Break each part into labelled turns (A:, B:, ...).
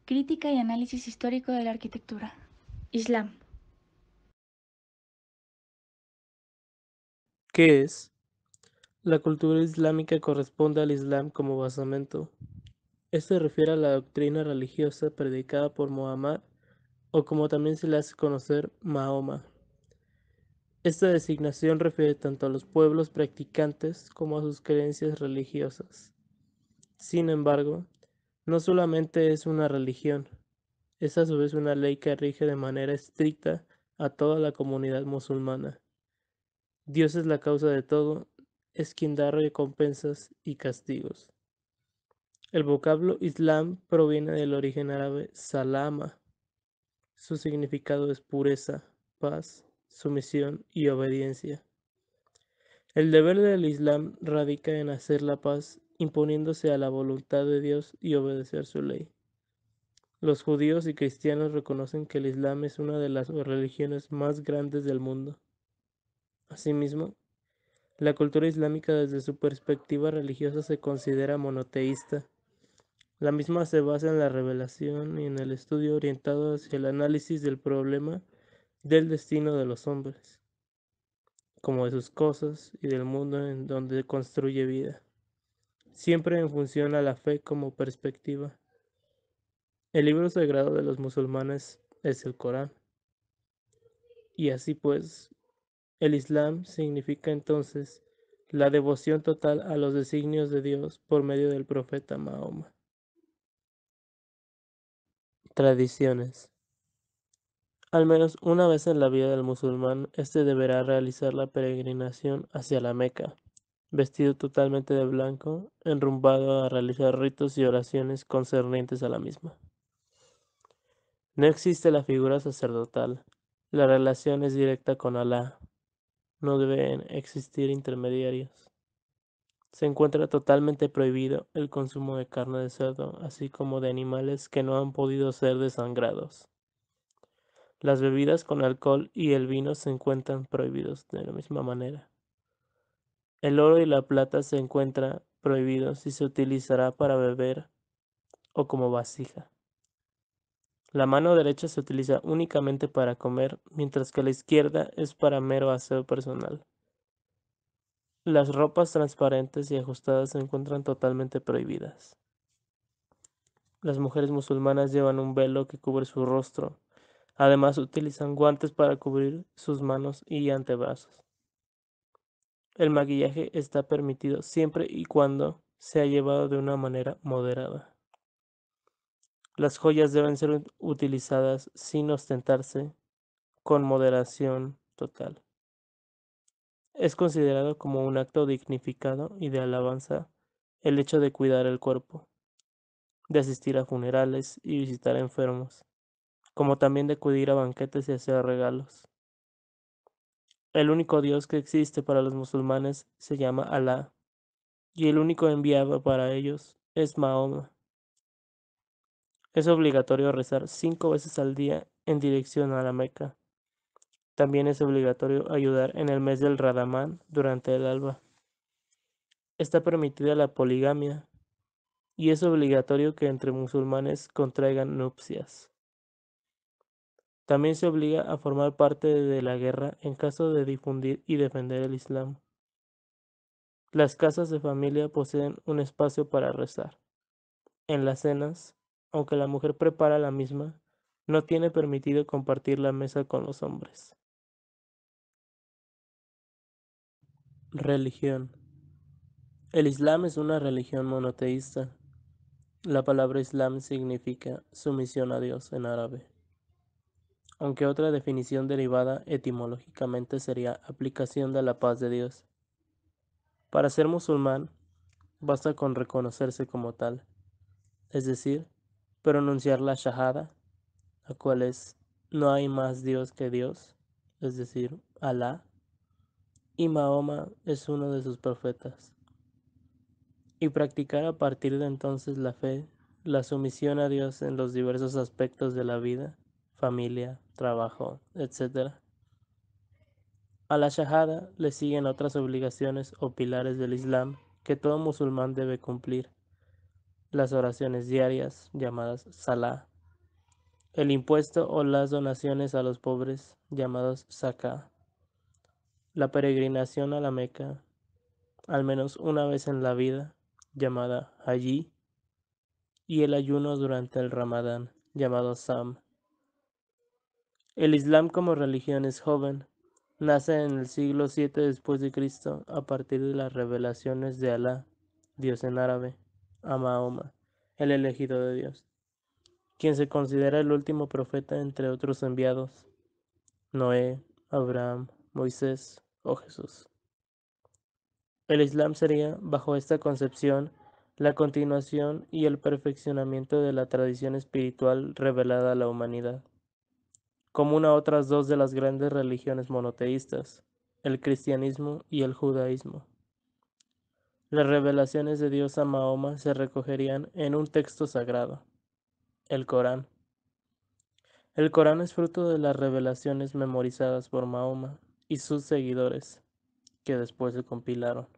A: Crítica y análisis histórico de la arquitectura. Islam.
B: ¿Qué es? La cultura islámica corresponde al Islam como basamento. Esto se refiere a la doctrina religiosa predicada por Muhammad o como también se le hace conocer Mahoma. Esta designación refiere tanto a los pueblos practicantes como a sus creencias religiosas. Sin embargo, no solamente es una religión, es a su vez una ley que rige de manera estricta a toda la comunidad musulmana. Dios es la causa de todo, es quien da recompensas y castigos. El vocablo Islam proviene del origen árabe salama. Su significado es pureza, paz, sumisión y obediencia. El deber del Islam radica en hacer la paz, imponiéndose a la voluntad de Dios y obedecer su ley. Los judíos y cristianos reconocen que el Islam es una de las religiones más grandes del mundo. Asimismo, la cultura islámica desde su perspectiva religiosa se considera monoteísta. La misma se basa en la revelación y en el estudio orientado hacia el análisis del problema del destino de los hombres, como de sus cosas y del mundo en donde construye vida, siempre en función a la fe como perspectiva. El libro sagrado de los musulmanes es el Corán, y así pues, el Islam significa entonces la devoción total a los designios de Dios por medio del profeta Mahoma. Tradiciones. Al menos una vez en la vida del musulmán, éste deberá realizar la peregrinación hacia la Meca, vestido totalmente de blanco, enrumbado a realizar ritos y oraciones concernientes a la misma. No existe la figura sacerdotal. La relación es directa con Alá. No deben existir intermediarios. Se encuentra totalmente prohibido el consumo de carne de cerdo, así como de animales que no han podido ser desangrados. Las bebidas con alcohol y el vino se encuentran prohibidos de la misma manera. El oro y la plata se encuentran prohibidos y se utilizará para beber o como vasija. La mano derecha se utiliza únicamente para comer, mientras que la izquierda es para mero aseo personal. Las ropas transparentes y ajustadas se encuentran totalmente prohibidas. Las mujeres musulmanas llevan un velo que cubre su rostro. Además, utilizan guantes para cubrir sus manos y antebrazos. El maquillaje está permitido siempre y cuando sea llevado de una manera moderada. Las joyas deben ser utilizadas sin ostentarse, con moderación total. Es considerado como un acto dignificado y de alabanza el hecho de cuidar el cuerpo, de asistir a funerales y visitar enfermos, como también de acudir a banquetes y hacer regalos. El único Dios que existe para los musulmanes se llama Alá, y el único enviado para ellos es Mahoma. Es obligatorio rezar 5 veces al día en dirección a la Meca. También es obligatorio ayudar en el mes del Ramadán durante el alba. Está permitida la poligamia y es obligatorio que entre musulmanes contraigan nupcias. También se obliga a formar parte de la guerra en caso de difundir y defender el Islam. Las casas de familia poseen un espacio para rezar. En las cenas, aunque la mujer prepara la misma, no tiene permitido compartir la mesa con los hombres. Religión. El Islam es una religión monoteísta. La palabra Islam significa sumisión a Dios en árabe, aunque otra definición derivada etimológicamente sería aplicación de la paz de Dios. Para ser musulmán, basta con reconocerse como tal, es decir, pronunciar la shahada, la cual es no hay más Dios que Dios, es decir, Alá, y Mahoma es uno de sus profetas, y practicar a partir de entonces la fe, la sumisión a Dios en los diversos aspectos de la vida, familia, trabajo, etc. A la shahada le siguen otras obligaciones o pilares del Islam que todo musulmán debe cumplir: las oraciones diarias, llamadas salah, el impuesto o las donaciones a los pobres, llamados zaká, la peregrinación a la Meca, al menos una vez en la vida, llamada Hajj, y el ayuno durante el Ramadán, llamado Sam. El Islam como religión es joven. Nace en el siglo VII después de Cristo a partir de las revelaciones de Alá, Dios en árabe, a Mahoma, el elegido de Dios, quien se considera el último profeta entre otros enviados, Noé, Abraham, Moisés o Jesús. El Islam sería, bajo esta concepción, la continuación y el perfeccionamiento de la tradición espiritual revelada a la humanidad, común a otras dos de las grandes religiones monoteístas, el cristianismo y el judaísmo. Las revelaciones de Dios a Mahoma se recogerían en un texto sagrado, el Corán. El Corán es fruto de las revelaciones memorizadas por Mahoma y sus seguidores, que después se compilaron.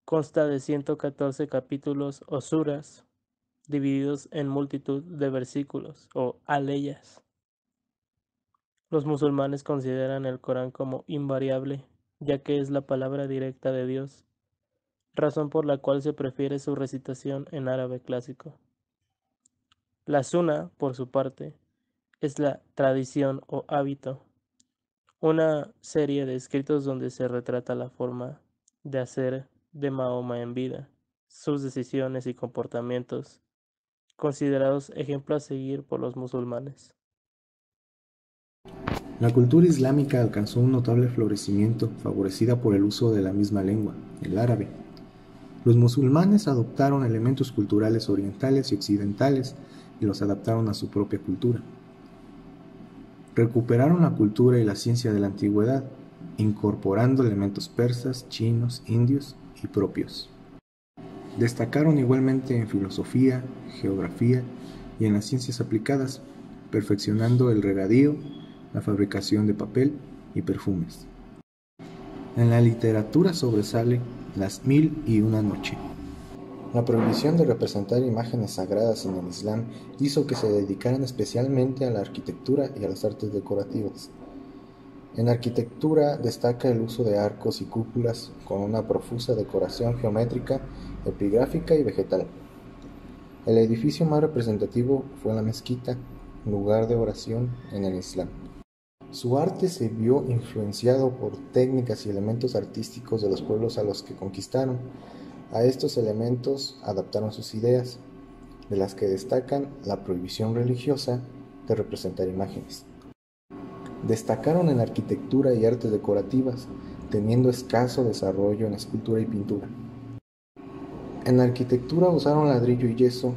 B: Consta de 114 capítulos o suras, divididos en multitud de versículos o aleyas. Los musulmanes consideran el Corán como invariable, ya que es la palabra directa de Dios, razón por la cual se prefiere su recitación en árabe clásico. La Sunna, por su parte, es la tradición o hábito, una serie de escritos donde se retrata la forma de hacer de Mahoma en vida, sus decisiones y comportamientos, considerados ejemplo a seguir por los musulmanes.
C: La cultura islámica alcanzó un notable florecimiento, favorecida por el uso de la misma lengua, el árabe. Los musulmanes adoptaron elementos culturales orientales y occidentales y los adaptaron a su propia cultura. Recuperaron la cultura y la ciencia de la antigüedad, incorporando elementos persas, chinos, indios y propios. Destacaron igualmente en filosofía, geografía y en las ciencias aplicadas, perfeccionando el regadío, la fabricación de papel y perfumes. En la literatura sobresale Las Mil y una Noche. La prohibición de representar imágenes sagradas en el Islam hizo que se dedicaran especialmente a la arquitectura y a las artes decorativas. En arquitectura destaca el uso de arcos y cúpulas con una profusa decoración geométrica, epigráfica y vegetal. El edificio más representativo fue la mezquita, lugar de oración en el Islam. Su arte se vio influenciado por técnicas y elementos artísticos de los pueblos a los que conquistaron. A estos elementos adaptaron sus ideas, de las que destacan la prohibición religiosa de representar imágenes. Destacaron en arquitectura y artes decorativas, teniendo escaso desarrollo en escultura y pintura. En arquitectura usaron ladrillo y yeso,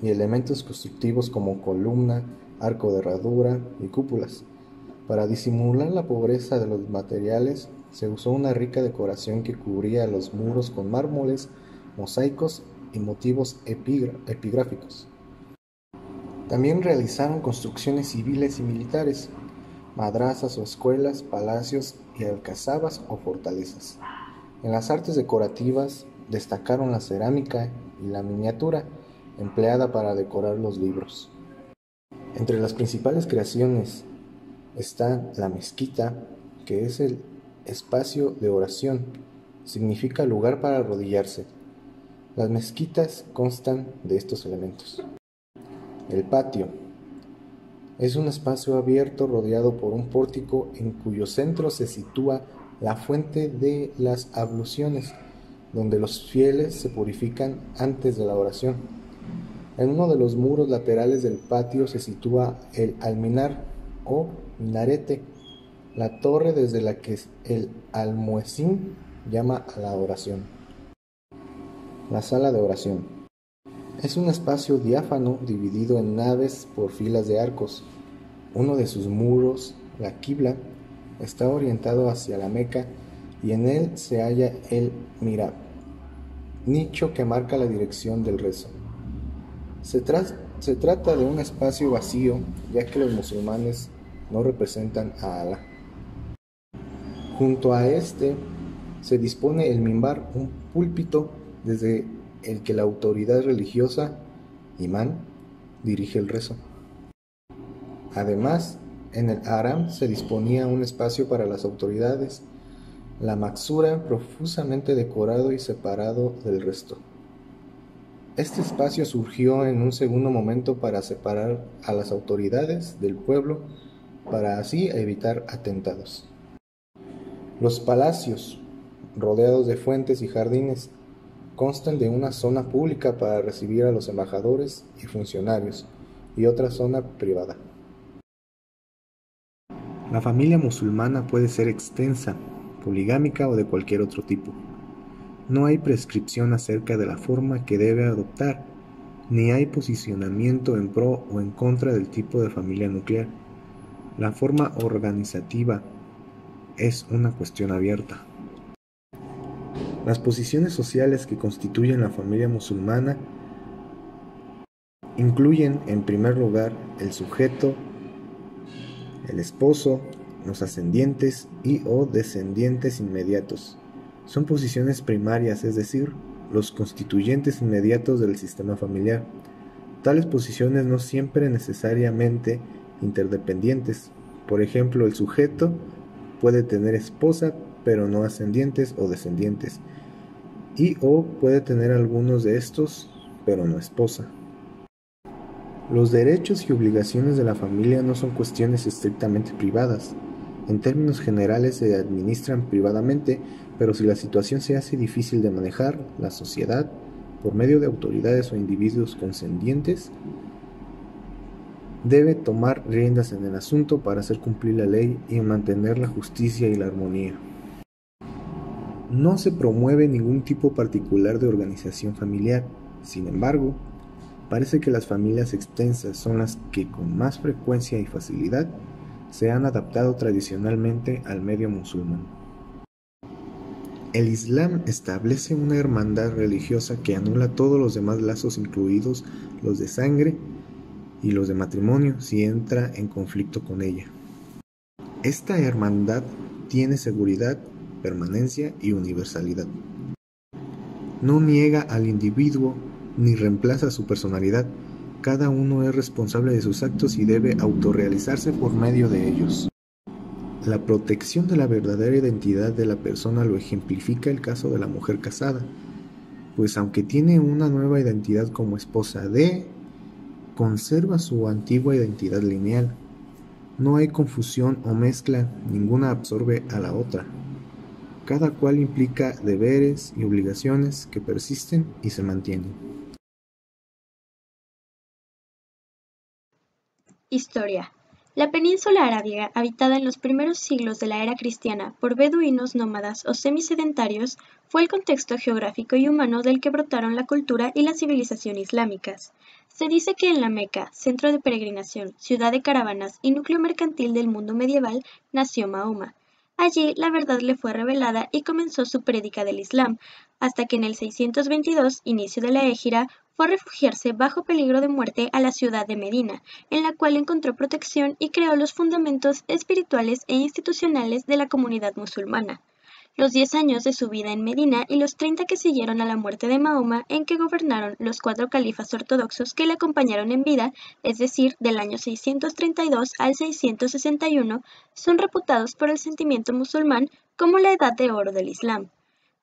C: y elementos constructivos como columna, arco de herradura y cúpulas. Para disimular la pobreza de los materiales, se usó una rica decoración que cubría los muros con mármoles, mosaicos y motivos epigráficos. También realizaron construcciones civiles y militares, madrazas o escuelas, palacios y alcazabas o fortalezas. En las artes decorativas destacaron la cerámica y la miniatura, empleada para decorar los libros. Entre las principales creaciones está la mezquita, que es el espacio de oración, significa lugar para arrodillarse. Las mezquitas constan de estos elementos. El patio es un espacio abierto rodeado por un pórtico en cuyo centro se sitúa la fuente de las abluciones, donde los fieles se purifican antes de la oración. En uno de los muros laterales del patio se sitúa el alminar o minarete, la torre desde la que el almuecín llama a la oración. La sala de oración es un espacio diáfano dividido en naves por filas de arcos. Uno de sus muros, la quibla, está orientado hacia la Meca y en él se halla el mihrab, nicho que marca la dirección del rezo. Se trata de un espacio vacío, ya que los musulmanes no representan a Alá. Junto a este se dispone el mimbar, un púlpito desde el que la autoridad religiosa, imán, dirige el rezo. Además, en el haram se disponía un espacio para las autoridades, la maksura profusamente decorado y separado del resto. Este espacio surgió en un segundo momento para separar a las autoridades del pueblo, para así evitar atentados. Los palacios, rodeados de fuentes y jardines, constan de una zona pública para recibir a los embajadores y funcionarios y otra zona privada. La familia musulmana puede ser extensa, poligámica o de cualquier otro tipo. No hay prescripción acerca de la forma que debe adoptar, ni hay posicionamiento en pro o en contra del tipo de familia nuclear. La forma organizativa es una cuestión abierta. Las posiciones sociales que constituyen la familia musulmana incluyen, en primer lugar, el sujeto, el esposo, los ascendientes y o descendientes inmediatos. Son posiciones primarias, es decir, los constituyentes inmediatos del sistema familiar. Tales posiciones no siempre necesariamente interdependientes. Por ejemplo, el sujeto puede tener esposa, pero no ascendientes o descendientes, y o puede tener algunos de estos, pero no esposa. Los derechos y obligaciones de la familia no son cuestiones estrictamente privadas. En términos generales se administran privadamente, pero si la situación se hace difícil de manejar, la sociedad, por medio de autoridades o individuos consentientes, debe tomar riendas en el asunto para hacer cumplir la ley y mantener la justicia y la armonía. No se promueve ningún tipo particular de organización familiar. Sin embargo, parece que las familias extensas son las que con más frecuencia y facilidad se han adaptado tradicionalmente al medio musulmán. El Islam establece una hermandad religiosa que anula todos los demás lazos, incluidos los de sangre y los de matrimonio, si entra en conflicto con ella. Esta hermandad tiene seguridad, permanencia y universalidad. No niega al individuo ni reemplaza su personalidad. Cada uno es responsable de sus actos y debe autorrealizarse por medio de ellos. La protección de la verdadera identidad de la persona lo ejemplifica el caso de la mujer casada, pues aunque tiene una nueva identidad como esposa de, conserva su antigua identidad lineal. No hay confusión o mezcla, ninguna absorbe a la otra. Cada cual implica deberes y obligaciones que persisten y se mantienen.
D: Historia. La península arábiga, habitada en los primeros siglos de la era cristiana por beduinos nómadas o semisedentarios, fue el contexto geográfico y humano del que brotaron la cultura y la civilización islámicas. Se dice que en la Meca, centro de peregrinación, ciudad de caravanas y núcleo mercantil del mundo medieval, nació Mahoma. Allí la verdad le fue revelada y comenzó su prédica del Islam, hasta que en el 622, inicio de la Égira, fue a refugiarse bajo peligro de muerte a la ciudad de Medina, en la cual encontró protección y creó los fundamentos espirituales e institucionales de la comunidad musulmana. Los 10 años de su vida en Medina y los 30 que siguieron a la muerte de Mahoma, en que gobernaron los 4 califas ortodoxos que le acompañaron en vida, es decir, del año 632 al 661, son reputados por el sentimiento musulmán como la edad de oro del Islam.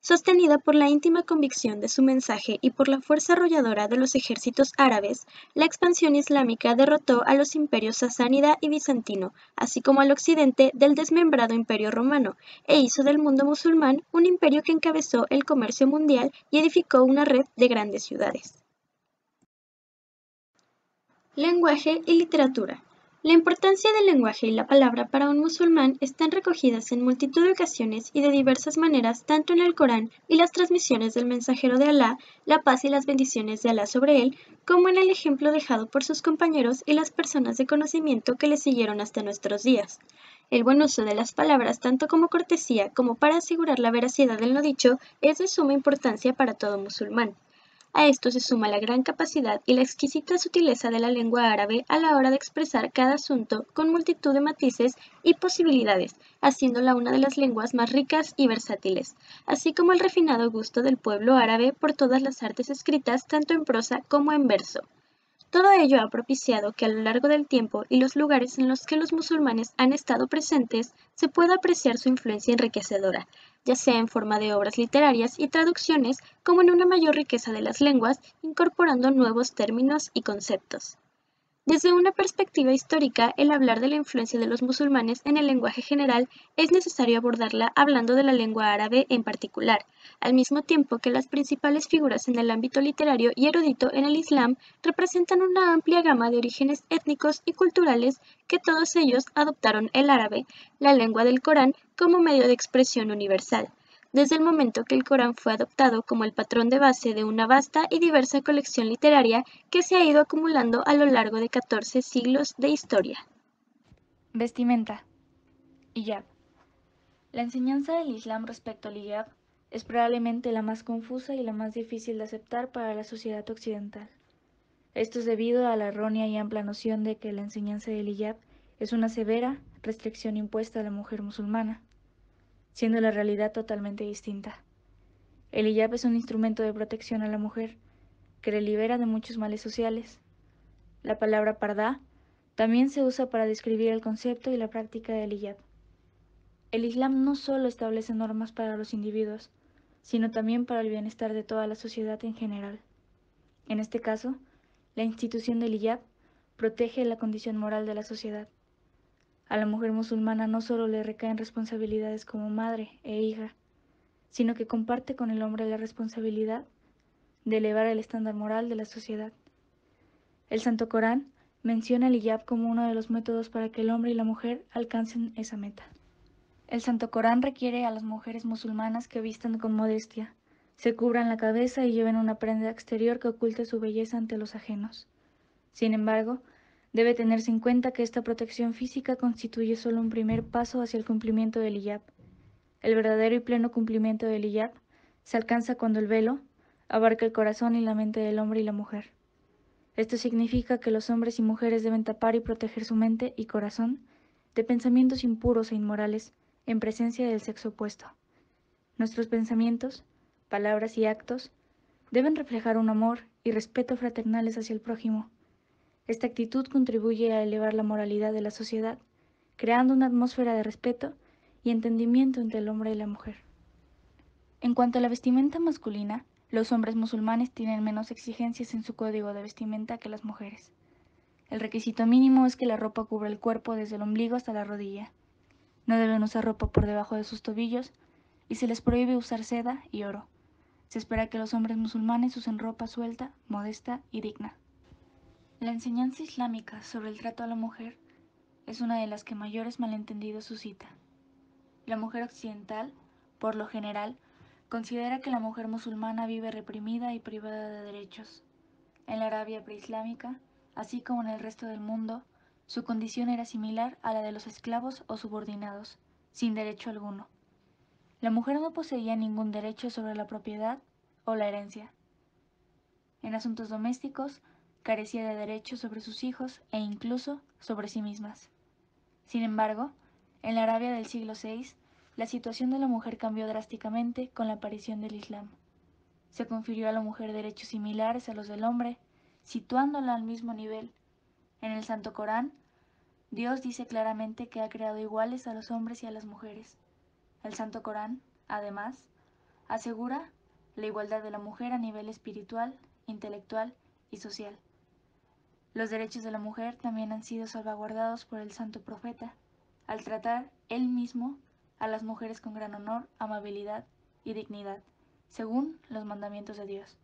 D: Sostenida por la íntima convicción de su mensaje y por la fuerza arrolladora de los ejércitos árabes, la expansión islámica derrotó a los imperios sasánida y bizantino, así como al occidente del desmembrado imperio romano, e hizo del mundo musulmán un imperio que encabezó el comercio mundial y edificó una red de grandes ciudades. Lenguaje y literatura. La importancia del lenguaje y la palabra para un musulmán están recogidas en multitud de ocasiones y de diversas maneras tanto en el Corán y las transmisiones del mensajero de Alá, la paz y las bendiciones de Alá sobre él, como en el ejemplo dejado por sus compañeros y las personas de conocimiento que le siguieron hasta nuestros días. El buen uso de las palabras, tanto como cortesía como para asegurar la veracidad en lo dicho, es de suma importancia para todo musulmán. A esto se suma la gran capacidad y la exquisita sutileza de la lengua árabe a la hora de expresar cada asunto con multitud de matices y posibilidades, haciéndola una de las lenguas más ricas y versátiles, así como el refinado gusto del pueblo árabe por todas las artes escritas tanto en prosa como en verso. Todo ello ha propiciado que a lo largo del tiempo y los lugares en los que los musulmanes han estado presentes se pueda apreciar su influencia enriquecedora, ya sea en forma de obras literarias y traducciones como en una mayor riqueza de las lenguas, incorporando nuevos términos y conceptos. Desde una perspectiva histórica, el hablar de la influencia de los musulmanes en el lenguaje general es necesario abordarla hablando de la lengua árabe en particular, al mismo tiempo que las principales figuras en el ámbito literario y erudito en el Islam representan una amplia gama de orígenes étnicos y culturales que todos ellos adoptaron el árabe, la lengua del Corán, como medio de expresión universal. Desde el momento que el Corán fue adoptado como el patrón de base de una vasta y diversa colección literaria que se ha ido acumulando a lo largo de 14 siglos de historia.
A: Vestimenta. Hijab. La enseñanza del Islam respecto al hijab es probablemente la más confusa y la más difícil de aceptar para la sociedad occidental. Esto es debido a la errónea y amplia noción de que la enseñanza del hijab es una severa restricción impuesta a la mujer musulmana, siendo la realidad totalmente distinta. El hijab es un instrumento de protección a la mujer que le libera de muchos males sociales. La palabra pardá también se usa para describir el concepto y la práctica del hijab. El Islam no solo establece normas para los individuos, sino también para el bienestar de toda la sociedad en general. En este caso, la institución del hijab protege la condición moral de la sociedad. A la mujer musulmana no solo le recaen responsabilidades como madre e hija, sino que comparte con el hombre la responsabilidad de elevar el estándar moral de la sociedad. El Santo Corán menciona el hijab como uno de los métodos para que el hombre y la mujer alcancen esa meta. El Santo Corán requiere a las mujeres musulmanas que vistan con modestia, se cubran la cabeza y lleven una prenda exterior que oculte su belleza ante los ajenos. Sin embargo, debe tenerse en cuenta que esta protección física constituye solo un primer paso hacia el cumplimiento del hijab. El verdadero y pleno cumplimiento del hijab se alcanza cuando el velo abarca el corazón y la mente del hombre y la mujer. Esto significa que los hombres y mujeres deben tapar y proteger su mente y corazón de pensamientos impuros e inmorales en presencia del sexo opuesto. Nuestros pensamientos, palabras y actos deben reflejar un amor y respeto fraternales hacia el prójimo. Esta actitud contribuye a elevar la moralidad de la sociedad, creando una atmósfera de respeto y entendimiento entre el hombre y la mujer. En cuanto a la vestimenta masculina, los hombres musulmanes tienen menos exigencias en su código de vestimenta que las mujeres. El requisito mínimo es que la ropa cubra el cuerpo desde el ombligo hasta la rodilla. No deben usar ropa por debajo de sus tobillos y se les prohíbe usar seda y oro. Se espera que los hombres musulmanes usen ropa suelta, modesta y digna. La enseñanza islámica sobre el trato a la mujer es una de las que mayores malentendidos suscita. La mujer occidental, por lo general, considera que la mujer musulmana vive reprimida y privada de derechos. En la Arabia preislámica, así como en el resto del mundo, su condición era similar a la de los esclavos o subordinados, sin derecho alguno. La mujer no poseía ningún derecho sobre la propiedad o la herencia. En asuntos domésticos, carecía de derechos sobre sus hijos e incluso sobre sí mismas. Sin embargo, en la Arabia del siglo VI, la situación de la mujer cambió drásticamente con la aparición del Islam. Se confirió a la mujer derechos similares a los del hombre, situándola al mismo nivel. En el Santo Corán, Dios dice claramente que ha creado iguales a los hombres y a las mujeres. El Santo Corán, además, asegura la igualdad de la mujer a nivel espiritual, intelectual y social. Los derechos de la mujer también han sido salvaguardados por el Santo Profeta, al tratar él mismo a las mujeres con gran honor, amabilidad y dignidad, según los mandamientos de Dios.